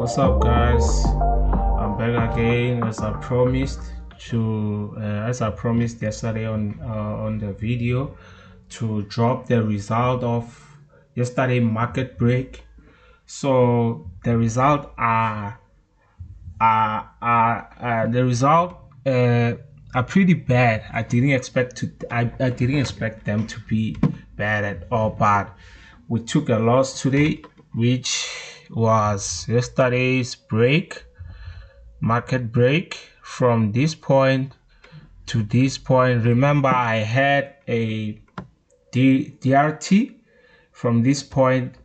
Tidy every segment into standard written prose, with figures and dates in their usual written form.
What's up, guys? I'm back again as I promised yesterday on the video to drop the result of yesterday market break. So the result are pretty bad. I didn't expect them to be bad at all, but we took a loss today, which was yesterday's market break from this point to this point. Remember, I had a DRT from this point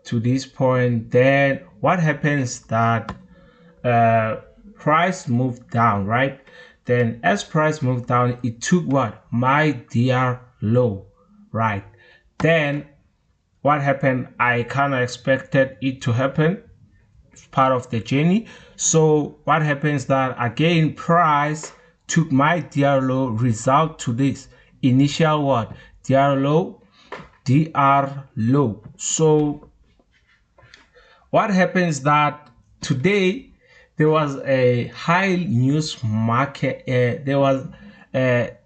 to this point. Then what happens that price moved down, right? Then as price moved down, it took what? My DR low, right? Then what happened? I kind of expected it to happen. It's part of the journey. So what happens that again price took my DR low, result to this initial what? DR low. So what happens that today there was a high news market. There was a,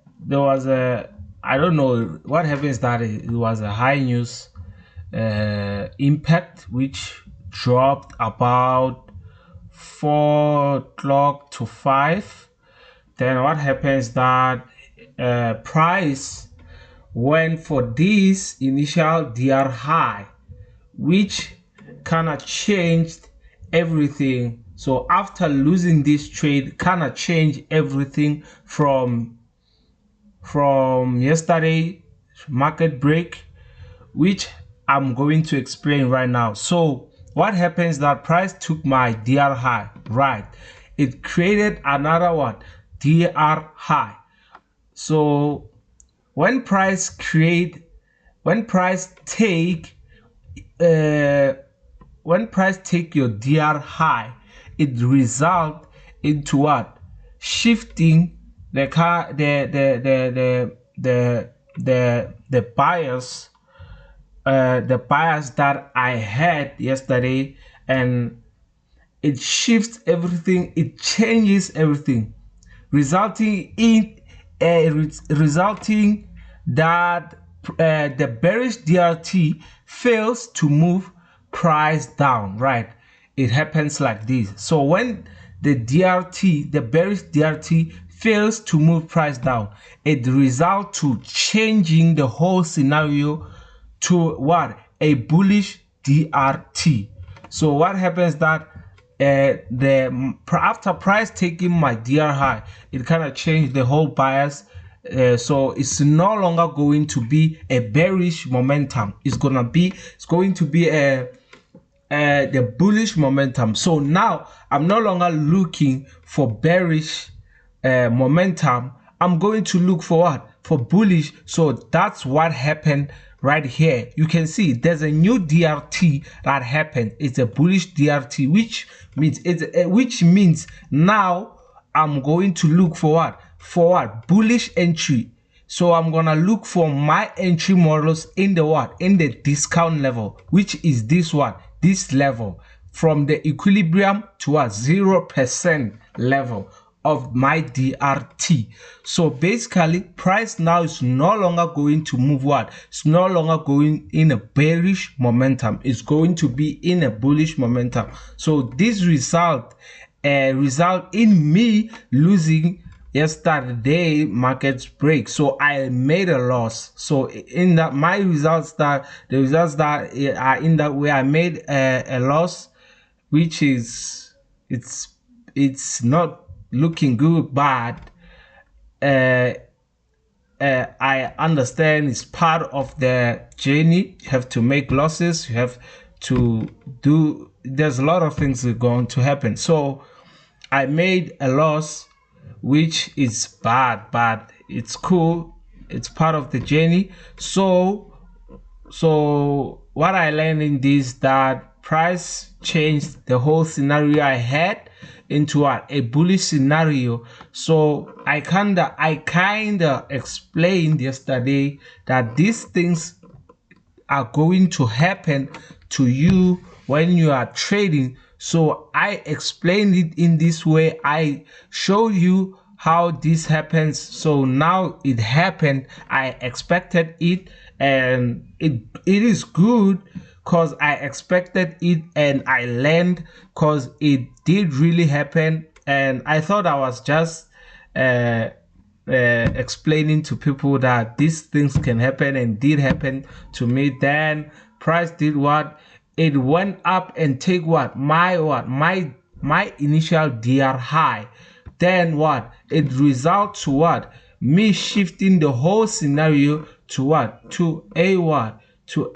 I don't know what happens that it was a high news impact which dropped about 4 o'clock to 5. Then what happens that price went for this initial DR high, which kind of changed everything. So after losing this trade, kind of changed everything from yesterday market break, which I'm going to explain right now. So what happens that price took my DR high, right? It created another one, DR high. So when price take your DR high, it result into what? Shifting the buyers, the buyers that I had yesterday, and it shifts everything. It changes everything, resulting that the bearish DRT fails to move price down, right? It happens like this. So when the bearish DRT fails to move price down, it results to changing the whole scenario to what? A bullish DRT. So what happens that after price taking my DR high, it kind of changed the whole bias. So it's no longer going to be a bearish momentum. It's going to be the bullish momentum. So now I'm no longer looking for bearish momentum. I'm going to look for what? For bullish. So that's what happened right here. You can see there's a new DRT that happened. It's a bullish DRT, which means now I'm going to look for what? For what? Bullish entry. So I'm gonna look for my entry models in the what? In the discount level, which is this one, this level, from the equilibrium to a 0% level of my DRT. So basically price now is no longer going to move what? It's no longer going in a bearish momentum. It's going to be in a bullish momentum. So this result in me losing yesterday market's break. So I made a loss. So in that the results that are in that way, I made a loss, which is it's not looking good, but I understand it's part of the journey. You have to make losses. You have to do. There's a lot of things that are going to happen. So I made a loss, which is bad, but it's cool. It's part of the journey. So what I learned in this, that price changed the whole scenario I had into a bullish scenario. So I kinda explained yesterday that these things are going to happen to you when you are trading. So I explained it in this way. I show you how this happens. So now it happened. I expected it, and it is good because I expected it, and I learned because it did really happen. And I thought I was just uh, explaining to people that these things can happen, and did happen to me. Then price did what? It went up and take my initial DR high. Then what? It results to what? Me shifting the whole scenario to what? To a what? To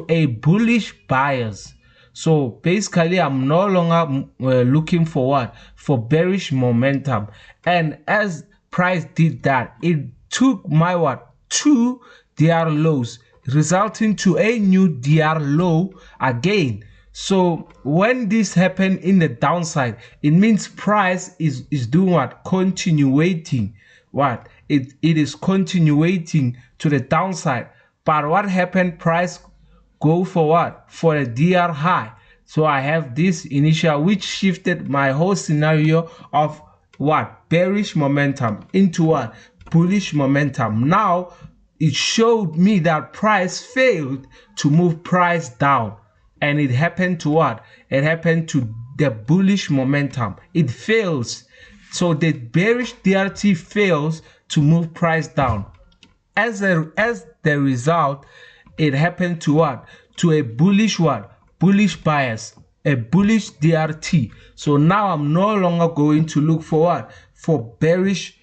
a bullish bias. So basically, I'm no longer looking for what? For bearish momentum. And as price did that, it took my what? Two DR lows, resulting to a new DR low again. So when this happened in the downside, it means price is doing what? Continuating. What? It is continuating to the downside. But what happened? Price go for what? For a DR high. So I have this initial, which shifted my whole scenario of what? Bearish momentum into what? Bullish momentum. Now it showed me that price failed to move price down, and it happened to what? It happened to the bullish momentum. It fails. So the bearish DRT fails to move price down. As the result, it happened to what? To a bullish what? Bullish bias, a bullish DRT. So now I'm no longer going to look for what? For bearish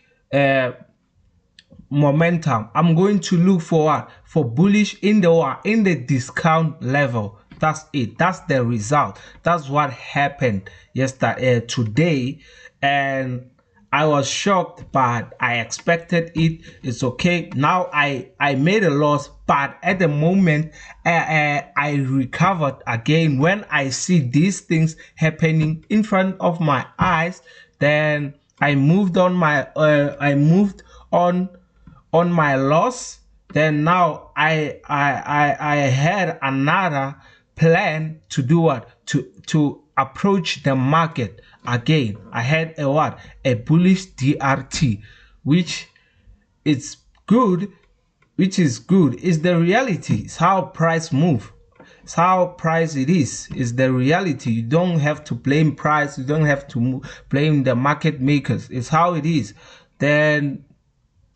momentum. I'm going to look for what? For bullish in the what? In the discount level. That's it. That's the result. That's what happened yesterday, today, and I was shocked, but I expected it. It's okay. Now I made a loss, but at the moment I recovered again. When I see these things happening in front of my eyes, then I moved on my loss. Then now I had another plan to do what? To approach the market again. I had a what? A bullish DRT, which is good. Which is good. It's the reality. It's how price move. It's how price it is. It's the reality. You don't have to blame price. You don't have to blame the market makers. It's how it is. Then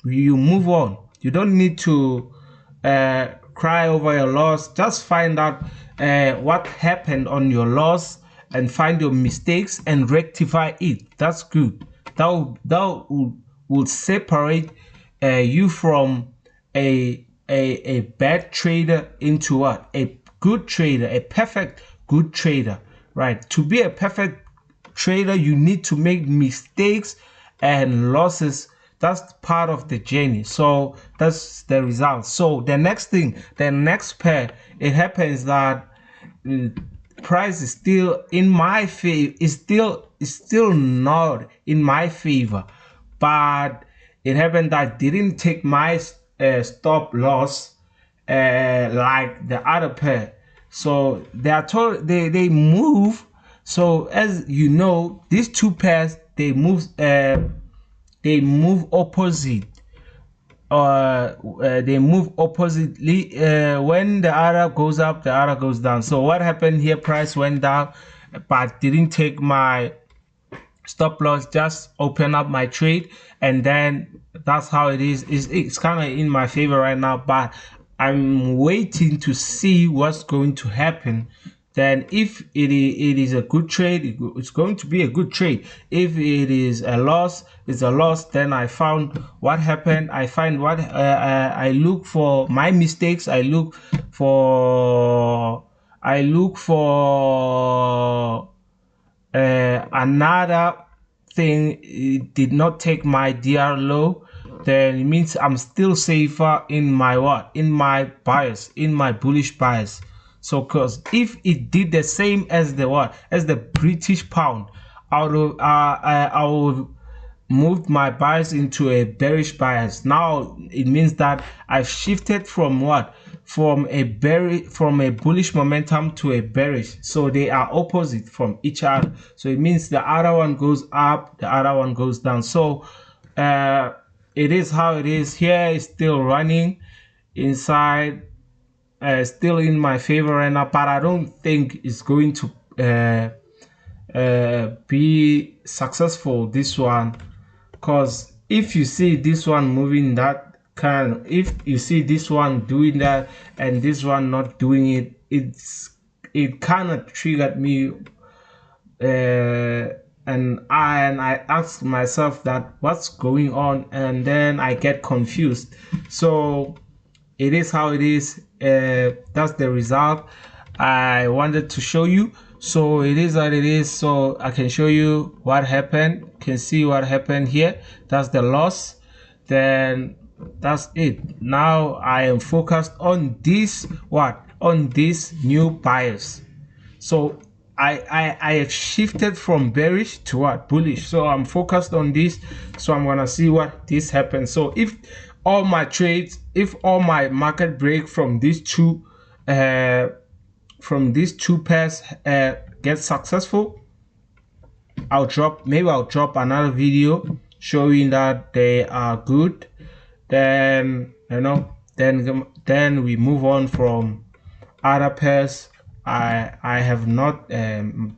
you move on. You don't need to cry over your loss. Just find out what happened on your loss, and find your mistakes and rectify it. That's good. That will separate you from a bad trader into what? A good trader, a perfect good trader, right? To be a perfect trader, you need to make mistakes and losses. That's part of the journey. So that's the result. So the next pair, it happens that price is still in my favor. Is still not in my favor, but it happened that I didn't take my stop loss like the other pair. So they move. So as you know, these two pairs, they move opposite. They move oppositely. When the other goes up, the other goes down. So what happened here? Price went down, but didn't take my stop loss. Just open up my trade, and then that's how it is. It's kind of in my favor right now, but I'm waiting to see what's going to happen. Then if it is a good trade, it's going to be a good trade. If it is a loss, it's a loss. Then I found what happened. I find what I look for my mistakes. I look for another thing. It did not take my DR low. Then it means I'm still safer in my what? In my bias, in my bullish bias. So, cause if it did the same as the what? As the British pound, I would moved my bias into a bearish bias. Now it means that I've shifted from what? from a bullish momentum to a bearish, so they are opposite from each other. So it means the other one goes up, the other one goes down. So it is how it is. Here is still running inside, still in my favor right now, but I don't think it's going to be successful, this one, because if you see this one moving that kind, if you see this one doing that and this one not doing it, it kind of triggered me, and I asked myself that what's going on, and then I get confused. So it is how it is. That's the result I wanted to show you. So it is what it is. So I can show you what happened. You can see what happened here. That's the loss. Then that's it. Now I am focused on this, on these new buyers. So I have shifted from bearish to bullish. So I'm focused on this. So I'm gonna see what this happens. So if all my trades, if all my market break from these two pairs get successful, maybe I'll drop another video showing that they are good. Then then we move on from other pairs. I have not done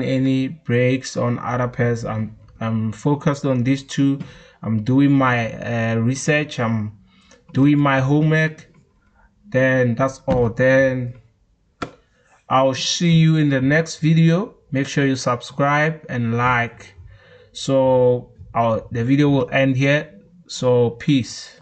any breaks on other pairs. I'm focused on these two. I'm doing my research. I'm doing my homework. Then that's all. Then I'll see you in the next video. Make sure you subscribe and like. So the video will end here. So peace.